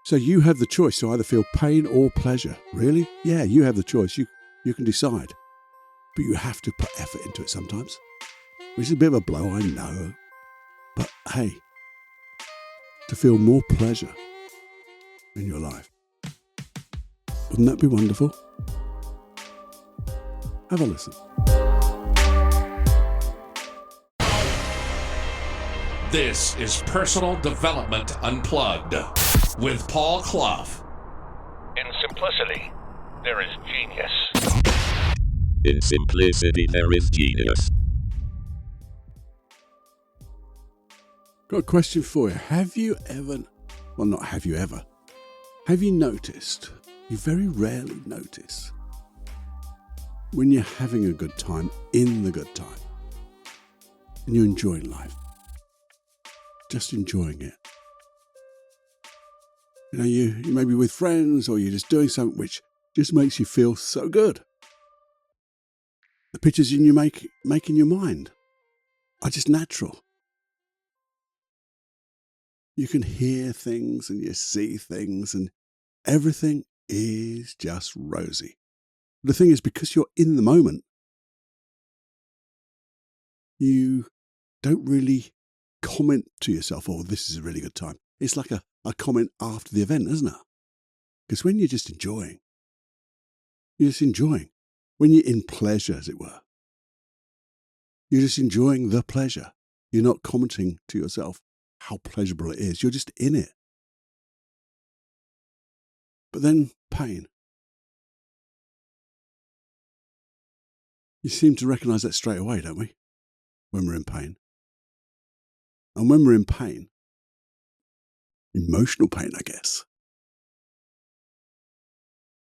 So you have the choice to either feel pain or pleasure. Really? Yeah, you have the choice. You can decide. But you have to put effort into it sometimes. Which is a bit of a blow, I know. But hey, to feel more pleasure in your life. Wouldn't that be wonderful? Have a listen. This is Personal Development Unplugged with Paul Clough. In simplicity, there is genius. In simplicity, there is genius. Got a question for you. Have you noticed, you very rarely notice, when you're having a good time, in the good time, and you're enjoying life, just enjoying it. You know, you may be with friends or you're just doing something which just makes you feel so good. The pictures you make in your mind are just natural. You can hear things and you see things and everything is just rosy. The thing is, because you're in the moment, you don't really comment to yourself, oh, this is a really good time. It's like a comment after the event, isn't it? Because when you're just enjoying. When you're in pleasure, as it were, you're just enjoying the pleasure. You're not commenting to yourself how pleasurable it is. You're just in it. But then pain. You seem to recognize that straight away, don't we? When we're in pain. And when we're in pain, emotional pain, I guess,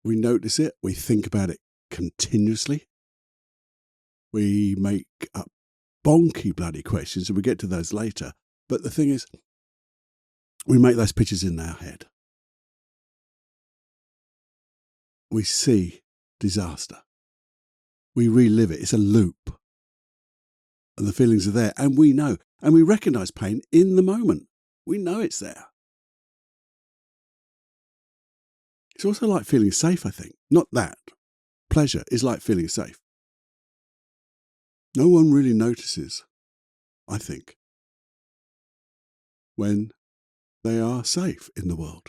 we notice it, we think about it continuously. We make up bonky bloody questions, and we get to those later. But the thing is, we make those pictures in our head. We see disaster. We relive it. It's a loop. And the feelings are there. And we know. And we recognize pain in the moment. We know it's there. It's also like feeling safe, I think. Not that. Pleasure is like feeling safe. No one really notices, I think, when they are safe in the world.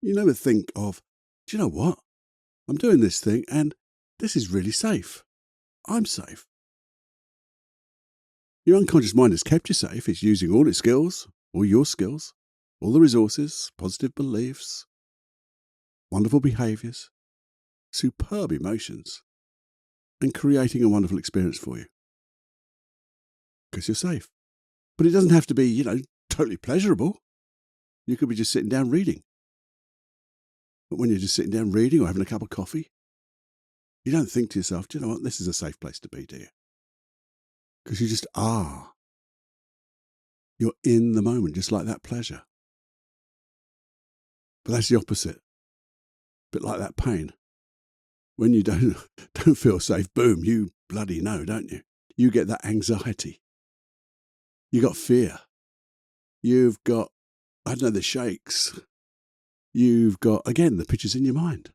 You never think of, do you know what? I'm doing this thing and this is really safe. I'm safe. Your unconscious mind has kept you safe. It's using all its skills, all your skills, all the resources, positive beliefs, wonderful behaviours, superb emotions, and creating a wonderful experience for you. Because you're safe. But it doesn't have to be, totally pleasurable. You could be just sitting down reading. But when you're just sitting down reading or having a cup of coffee, you don't think to yourself, do you know what, this is a safe place to be, do you? Because you just are. You're in the moment, just like that pleasure. But that's the opposite. A bit like that pain. When you don't feel safe, boom, you bloody know, don't you? You get that anxiety. You got fear. You've got, the shakes. You've got, again, the pictures in your mind.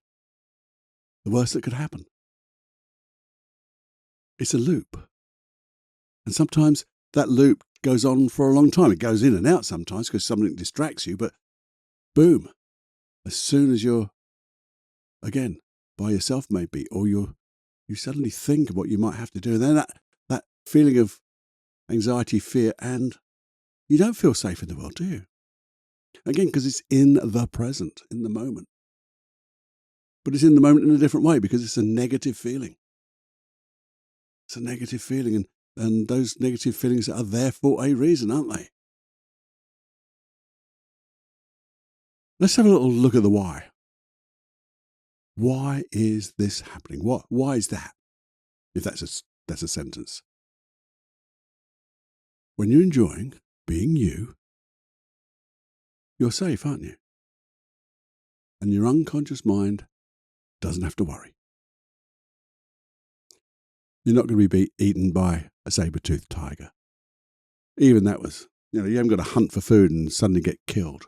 The worst that could happen. It's a loop. And sometimes that loop goes on for a long time. It goes in and out sometimes because something distracts you, but boom, as soon as you're, again, by yourself maybe, or you suddenly think of what you might have to do, and then that feeling of anxiety, fear, and you don't feel safe in the world, do you? Again, because it's in the present, in the moment. But it's in the moment in a different way because it's a negative feeling. It's a negative feeling, and those negative feelings are there for a reason, aren't they? Let's have a little look at the why. Why is this happening? Why is that? If that's a sentence. When you're enjoying being you, you're safe, aren't you? And your unconscious mind doesn't have to worry. You're not going to be eaten by a saber-toothed tiger. Even that was, you haven't got to hunt for food and suddenly get killed.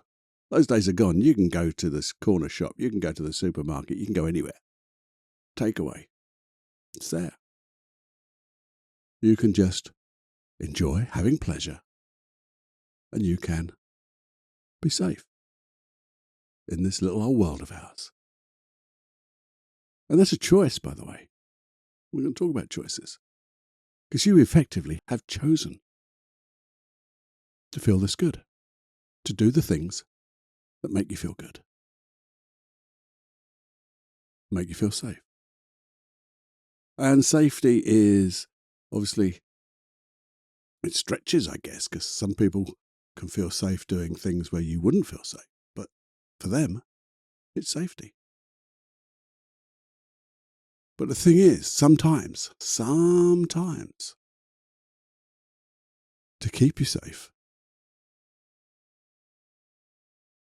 Those days are gone. You can go to this corner shop. You can go to the supermarket. You can go anywhere. Takeaway. It's there. You can just enjoy having pleasure, and you can be safe in this little old world of ours. And that's a choice, by the way. We're going to talk about choices, because you effectively have chosen to feel this good, to do the things that make you feel good, make you feel safe. And safety is obviously, it stretches, I guess, because some people can feel safe doing things where you wouldn't feel safe. But for them, it's safety. But the thing is, sometimes, to keep you safe,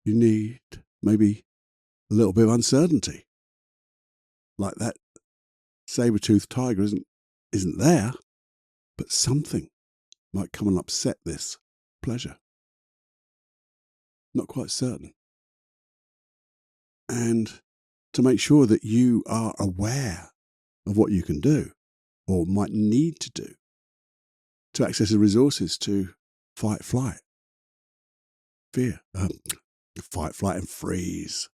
you need maybe a little bit of uncertainty. Like that saber-toothed tiger isn't there, but something might come and upset this pleasure. Not quite certain. And to make sure that you are aware of what you can do or might need to do to access the resources to fight, flight, fear, fight, flight and freeze.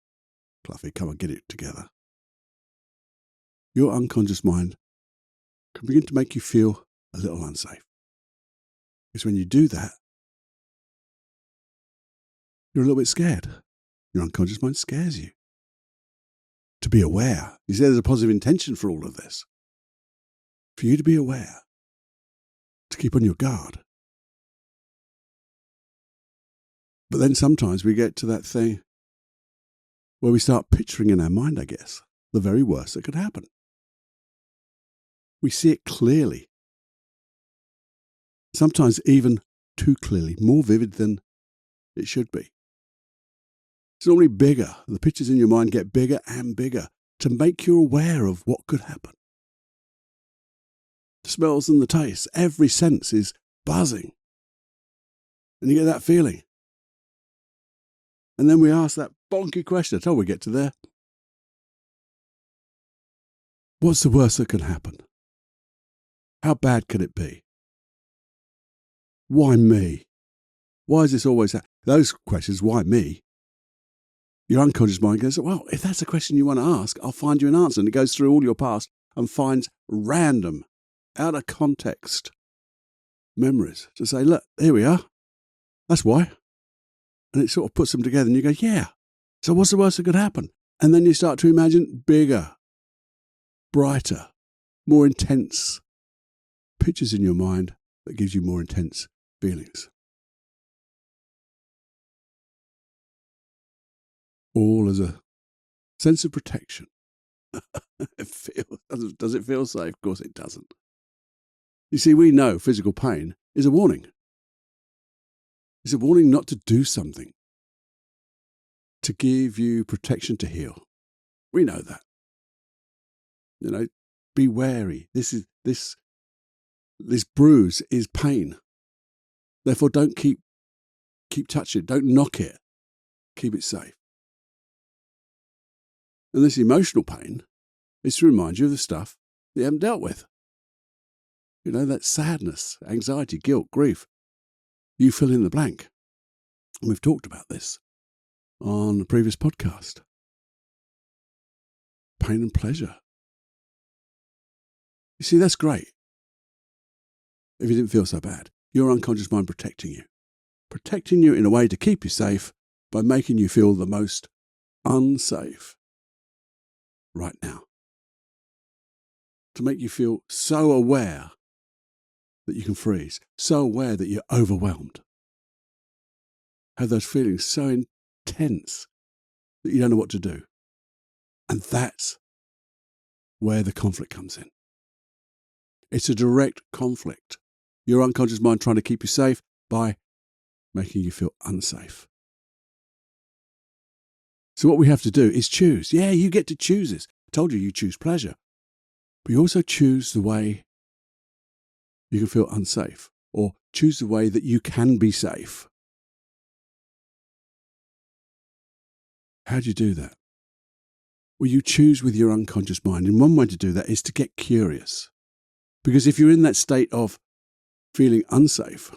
Cluffy, come and get it together. Your unconscious mind can begin to make you feel a little unsafe. Because when you do that, you're a little bit scared. Your unconscious mind scares you. To be aware. You see, there's a positive intention for all of this. For you to be aware. To keep on your guard. But then sometimes we get to that thing where we start picturing in our mind, I guess, the very worst that could happen. We see it clearly. Sometimes even too clearly, more vivid than it should be. It's normally bigger. The pictures in your mind get bigger and bigger to make you aware of what could happen. The smells and the tastes, every sense is buzzing. And you get that feeling. And then we ask that bonky question until we get to there. What's the worst that can happen? How bad can it be? Why me? Why is this always happening? Those questions, why me? Your unconscious mind goes, well, if that's a question you want to ask, I'll find you an answer. And it goes through all your past and finds random, out of context memories to say, look, here we are. That's why. And it sort of puts them together and you go, yeah. So what's the worst that could happen? And then you start to imagine bigger, brighter, more intense pictures in your mind that gives you more intense feelings. All as a sense of protection. Does it feel safe? Of course it doesn't. You see, we know physical pain is a warning. It's a warning not to do something, to give you protection to heal. We know that. You know, be wary. This bruise is pain. Therefore, don't keep touching it. Don't knock it. Keep it safe. And this emotional pain is to remind you of the stuff that you haven't dealt with. You know, that sadness, anxiety, guilt, grief. You fill in the blank. And we've talked about this on a previous podcast. Pain and pleasure. You see, that's great. If you didn't feel so bad, your unconscious mind protecting you in a way to keep you safe by making you feel the most unsafe right now. To make you feel so aware that you can freeze, so aware that you're overwhelmed. Have those feelings so intense that you don't know what to do. And that's where the conflict comes in. It's a direct conflict. Your unconscious mind trying to keep you safe by making you feel unsafe. So what we have to do is choose. Yeah, you get to choose this. I told you choose pleasure. But you also choose the way you can feel unsafe, or choose the way that you can be safe. How do you do that? Well, you choose with your unconscious mind. And one way to do that is to get curious. Because if you're in that state of feeling unsafe,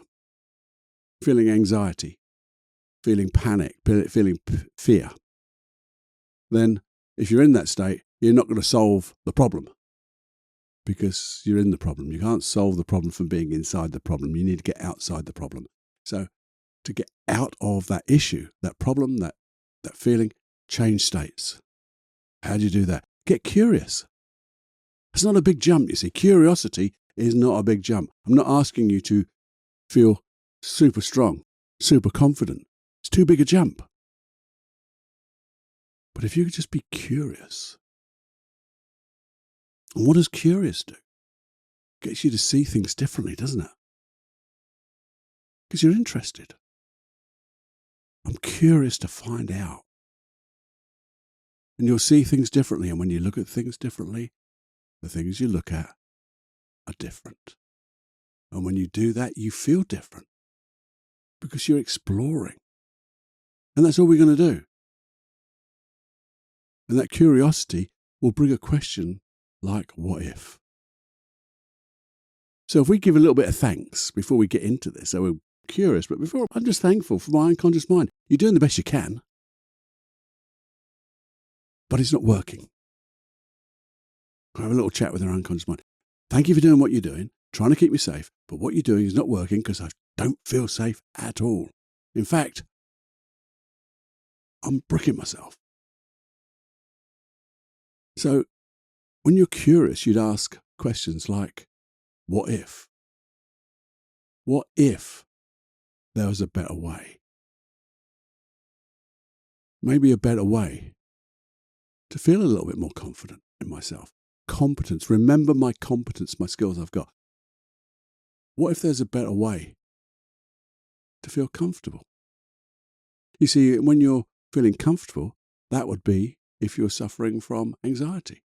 feeling anxiety, feeling panic, feeling fear, then if you're in that state, you're not going to solve the problem because you're in the problem. You can't solve the problem from being inside the problem. You need to get outside the problem. So to get out of that issue, that problem, that feeling, change states. How do you do that? Get curious. It's not a big jump, you see. Curiosity is not a big jump. I'm not asking you to feel super strong, super confident. It's too big a jump. But if you could just be curious. And what does curious do? It gets you to see things differently, doesn't it? Because you're interested. I'm curious to find out. And you'll see things differently. And when you look at things differently, the things you look at are different. And when you do that, you feel different because you're exploring. And that's all we're going to do. And that curiosity will bring a question like, what if? So if we give a little bit of thanks before we get into this, so we're curious, but before, I'm just thankful for my unconscious mind. You're doing the best you can, but it's not working. Have a little chat with our unconscious mind. Thank you for doing what you're doing, trying to keep me safe, but what you're doing is not working because I don't feel safe at all. In fact, I'm bricking myself. So when you're curious, you'd ask questions like, what if? What if there was a better way? Maybe a better way to feel a little bit more confident in myself. Competence. Remember my competence, my skills I've got. What if there's a better way to feel comfortable? You see, when you're feeling comfortable, that would be if you're suffering from anxiety.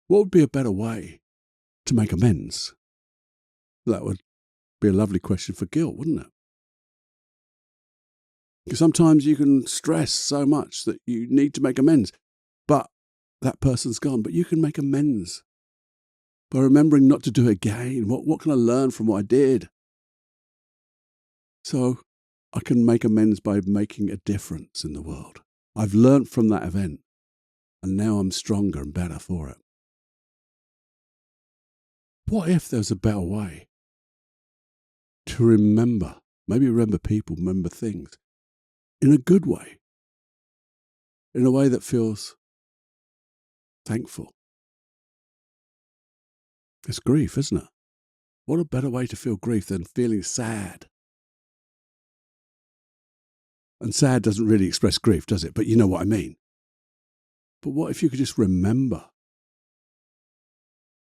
What would be a better way to make amends? That would be a lovely question for guilt, wouldn't it? Because sometimes you can stress so much that you need to make amends, but that person's gone. But you can make amends by remembering not to do it again. What can I learn from what I did? So I can make amends by making a difference in the world. I've learned from that event, and now I'm stronger and better for it. What if there was a better way to remember, maybe remember people, remember things, in a good way, in a way that feels thankful? It's grief, isn't it? What a better way to feel grief than feeling sad? And sad doesn't really express grief, does it? But you know what I mean. But what if you could just remember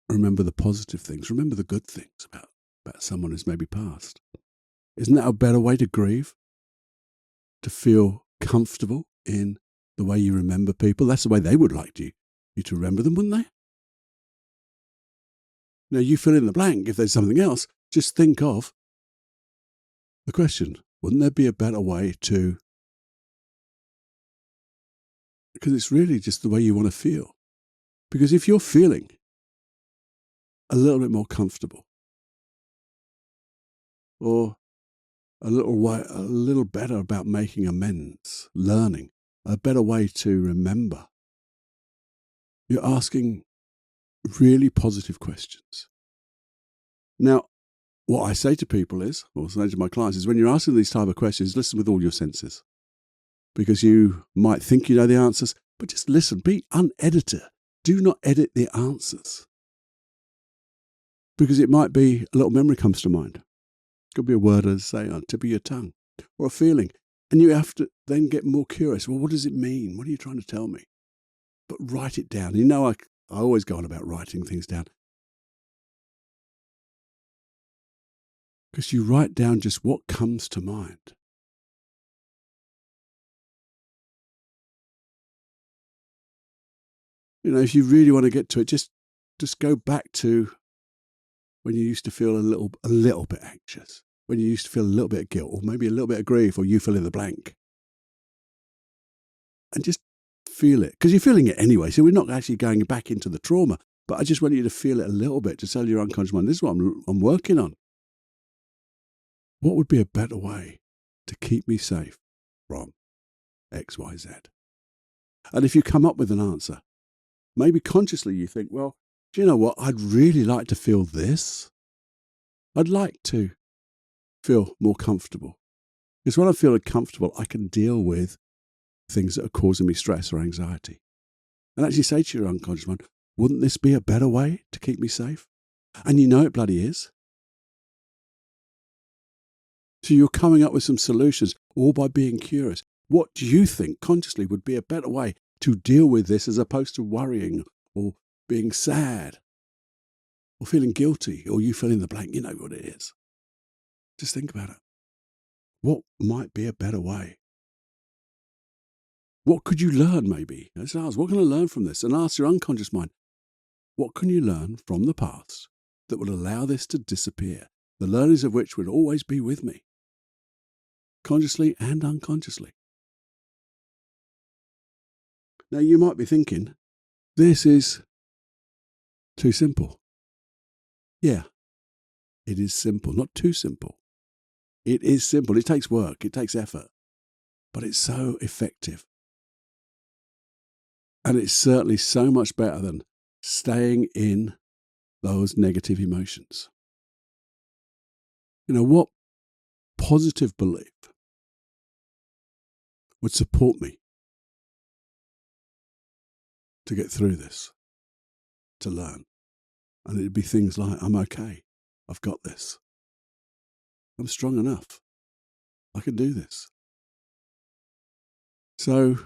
the positive things, remember the good things about someone who's maybe passed? Isn't that a better way to grieve? To feel comfortable in the way you remember people? That's the way they would like you to remember them, wouldn't they? Now you fill in the blank. If there's something else, just think of the question, wouldn't there be a better way to? Because it's really just the way you want to feel. Because if you're feeling a little bit more comfortable, or a little better about making amends, learning, a better way to remember, you're asking really positive questions. Now, what I say to people is, or say to my clients, is when you're asking these type of questions, listen with all your senses. Because you might think you know the answers, but just listen, be unedited. Do not edit the answers. Because it might be a little memory comes to mind. It could be a word, as I say, on the tip of your tongue, or a feeling. And you have to then get more curious. Well, what does it mean? What are you trying to tell me? But write it down. You know, I always go on about writing things down. Because you write down just what comes to mind. You know, if you really want to get to it, just go back to when you used to feel a little bit anxious, when you used to feel a little bit of guilt, or maybe a little bit of grief, or you fill in the blank. and just feel it. Because you're feeling it anyway, so we're not actually going back into the trauma. But I just want you to feel it a little bit, to tell your unconscious mind, this is what I'm working on. What would be a better way to keep me safe from X, Y, Z? And if you come up with an answer, maybe consciously you think, well, do you know what? I'd really like to feel this. I'd like to feel more comfortable. Because when I feel comfortable, I can deal with things that are causing me stress or anxiety. And actually say to your unconscious mind, wouldn't this be a better way to keep me safe? And you know it bloody is. So you're coming up with some solutions, all by being curious. What do you think consciously would be a better way to deal with this, as opposed to worrying or being sad or feeling guilty, or you fill in the blank? You know what it is. Just think about it. What might be a better way? What could you learn, maybe? Let's ask, what can I learn from this? And ask your unconscious mind, what can you learn from the past that will allow this to disappear? The learnings of which will always be with me, consciously and unconsciously. Now you might be thinking, this is too simple. Yeah, it is simple, not too simple. It is simple. It takes work, it takes effort, but it's so effective. And it's certainly so much better than staying in those negative emotions. You know, what positive belief would support me to get through this, to learn? And it'd be things like, I'm okay. I've got this. I'm strong enough. I can do this. So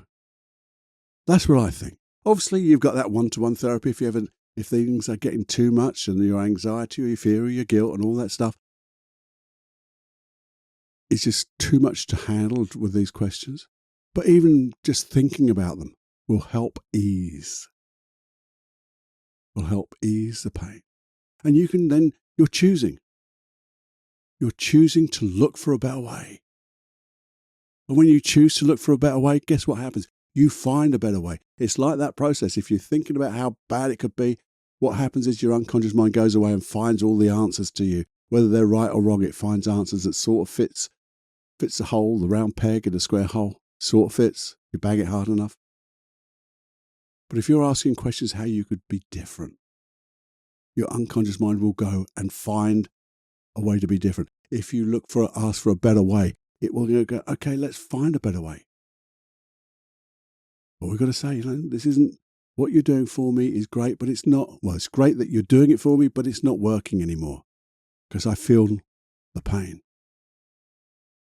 that's what I think. Obviously, you've got that one-to-one therapy if things are getting too much, and your anxiety or your fear or your guilt and all that stuff, it's just too much to handle with these questions. But even just thinking about them will help ease the pain. And you can then, you're choosing to look for a better way. And when you choose to look for a better way, guess what happens? You find a better way. It's like that process. If you're thinking about how bad it could be, what happens is your unconscious mind goes away and finds all the answers to you. Whether they're right or wrong, it finds answers that sort of fits the hole, the round peg in a square hole. Sort of fits. You bang it hard enough. But if you're asking questions how you could be different, your unconscious mind will go and find a way to be different. If you ask for a better way, it will go, okay, let's find a better way. But we've got to say, this isn't, what you're doing for me is great, but it's not, well, it's great that you're doing it for me, but it's not working anymore because I feel the pain.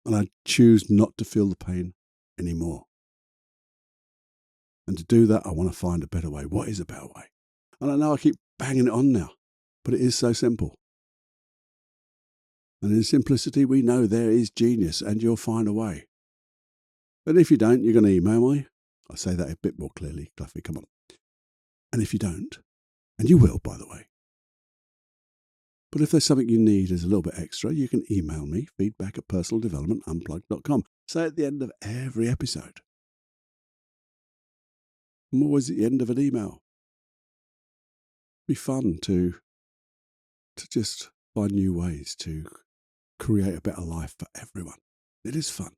And I choose not to feel the pain anymore. And to do that, I want to find a better way. What is a better way? And I know I keep banging it on now, but it is so simple. And in simplicity, we know there is genius, and you'll find a way. But if you don't, you're going to email me. I'll say that a bit more clearly, Cluffy, come on. And if you don't, and you will, by the way. But if there's something you need as a little bit extra, you can email me, feedback@personaldevelopmentunplugged.com. Say at the end of every episode. I'm always at the end of an email. It'd be fun to just find new ways to create a better life for everyone. It is fun.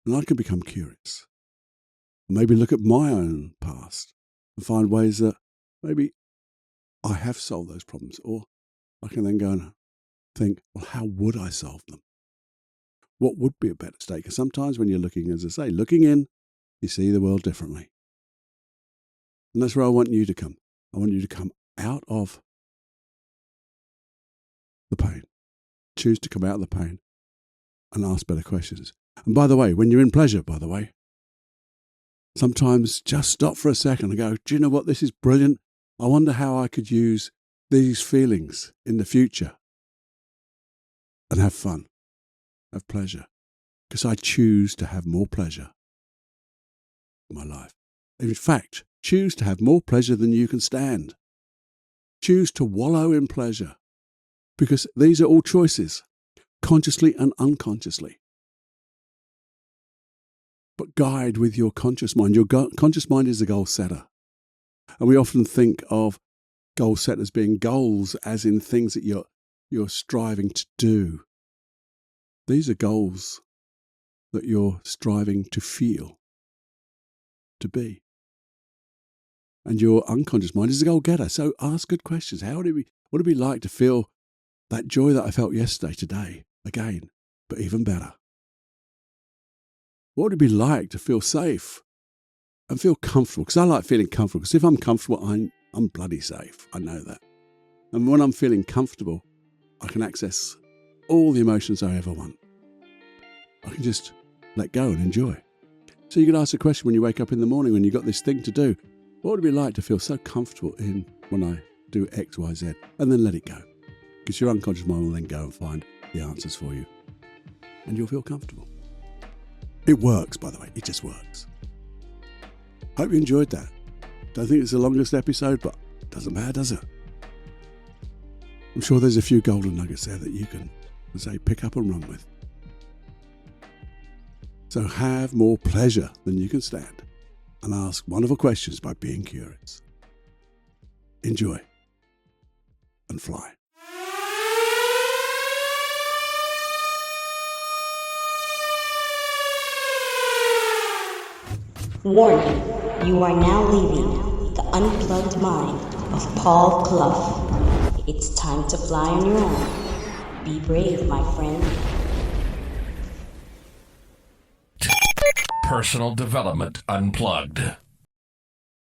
And I can become curious. Maybe look at my own past and find ways that maybe I have solved those problems. Or I can then go and think, well, how would I solve them? What would be a better state? Because sometimes when you're looking, as I say, looking in, you see the world differently. And that's where I want you to come. I want you to come out of the pain. Choose to come out of the pain and ask better questions. And by the way, when you're in pleasure, sometimes just stop for a second and go, do you know what? This is brilliant. I wonder how I could use these feelings in the future and have fun, have pleasure. Because I choose to have more pleasure in my life. In fact, choose to have more pleasure than you can stand. Choose to wallow in pleasure. Because these are all choices, consciously and unconsciously. but guide with your conscious mind. Your conscious mind is a goal setter. And we often think of goal setters being goals as in things that you're striving to do. These are goals that you're striving to feel, to be. And your unconscious mind is a goal getter. So ask good questions. What would it be like to feel that joy that I felt yesterday, today, again, but even better? What would it be like to feel safe and feel comfortable? Because I like feeling comfortable. Because if I'm comfortable, I'm bloody safe. I know that. And when I'm feeling comfortable, I can access all the emotions I ever want. I can just let go and enjoy. So you could ask a question when you wake up in the morning when you've got this thing to do. What would it be like to feel so comfortable in when I do X, Y, Z? And then let it go. Because your unconscious mind will then go and find the answers for you. And you'll feel comfortable. It works, by the way. It just works. Hope you enjoyed that. Don't think it's the longest episode, but it doesn't matter, does it? I'm sure there's a few golden nuggets there that you can, say, pick up and run with. So have more pleasure than you can stand and ask wonderful questions by being curious. Enjoy and fly. Warning, you are now leaving the unplugged mind of Paul Clough. It's time to fly on your own. Be brave, my friend. Personal Development Unplugged.